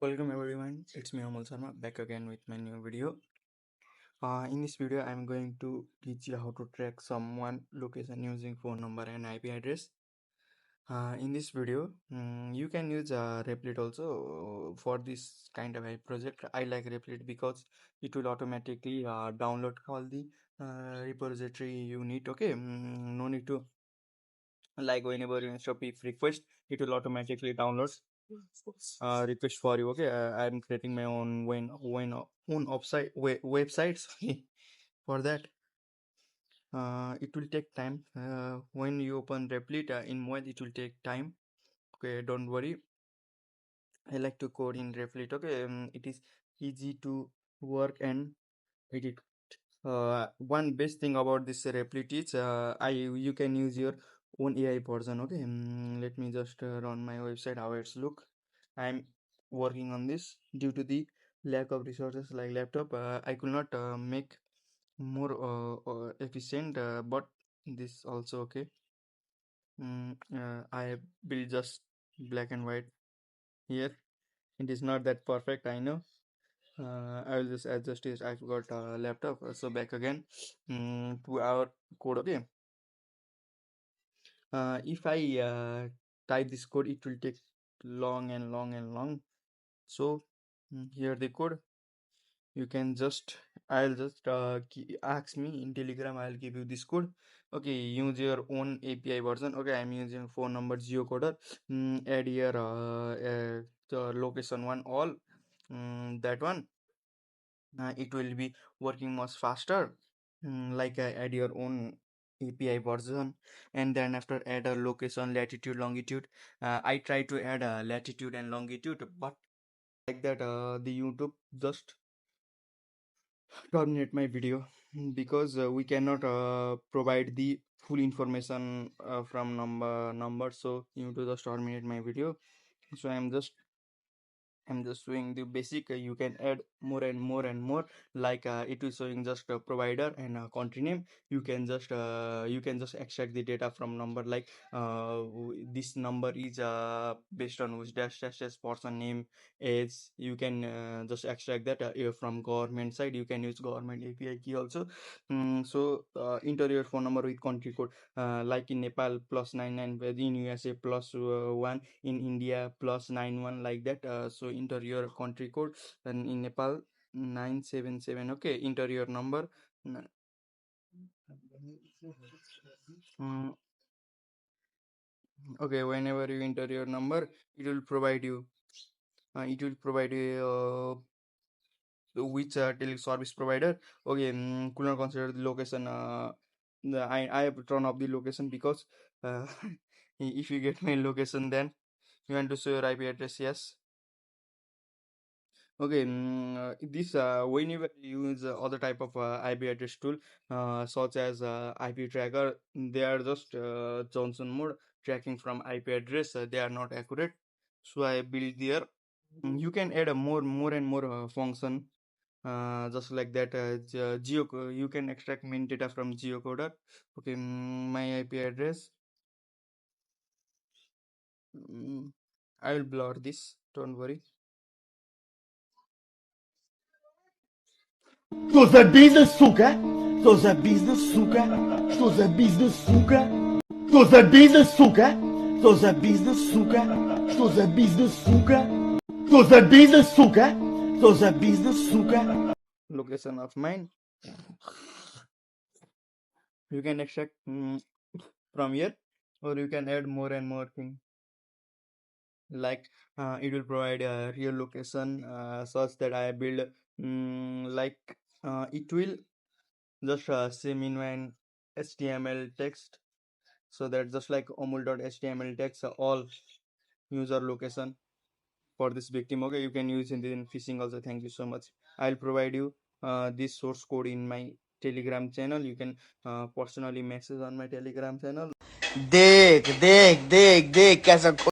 Welcome everyone, it's me Amul Sharma back again with my new video. In this video, I'm going to teach you how to track someone location using phone number and IP address. In this video, you can use Replit also for this kind of a project. I like Replit because it will automatically download all the repository you need. Okay, no need to like whenever you instruct if request, it will automatically download request for you. Okay, I'm creating my own own websites for that. It will take time when you open Replit in mobile. It will take time. Okay, don't worry. I like to code in Replit. Okay, it is easy to work and edit. One best thing about this Replit is you can use your own AI version. Okay, let me just run my website how it's look. I'm working on this due to the lack of resources like laptop. I could not make more efficient, but this also okay. I build just black and white here. It is not that perfect, I know. I will just adjust it. I've got a laptop, so back again to our code. Okay. If I type this code, it will take long and long and long. So here the code. You can just I'll just ask me in Telegram. I'll give you this code. Okay, use your own API version. Okay, I'm using phone number geocoder. Add here the location one all. That one. It will be working much faster. Like add your own API version, and then after add a location, latitude, longitude. I try to add a latitude and longitude, but like that the YouTube just terminate my video because we cannot provide the full information from number, so YouTube just terminate my video. So I'm just showing the basic. You can add more and more and more. Like it is showing just a provider and a country name. You can just extract the data from number. Like this number is based on which dash person name is. You can just extract that from government side. You can use government API key also. So enter your phone number with country code. Like in Nepal +99, in USA +1, in India +91, like that. So enter your country code, and in Nepal 977. Okay, enter your number. Mm, okay, whenever you enter your number, it will provide you. It will provide you which tele service provider. Okay, could not consider the location. I have turned off the location because uh, if you get my location, then you want to show your IP address. Yes. Okay, this whenever you use other type of IP address tool, such as IP tracker, they are just Johnson mode tracking from IP address. They are not accurate, so I build there. You can add a more and more function, just like that. You can extract main data from geocoder. Okay, my IP address. I will blur this. Don't worry. Что за бизнес, сука? Что за бизнес, сука? Что за бизнес, сука? Что за бизнес, сука? Что за бизнес, сука? Что за бизнес, сука? Что за бизнес, сука? Что за бизнес, сука? Location of mine. You can extract from here, or you can add more and more thing. Like it will provide a real location such that I build. Like it will just say meanwhile HTML text, so that just like amul.html text all user location for this victim. Okay, you can use it in phishing also. Thank you so much. I'll provide you this source code in my Telegram channel. You can personally message on my Telegram channel. देख देख देख देख कैसा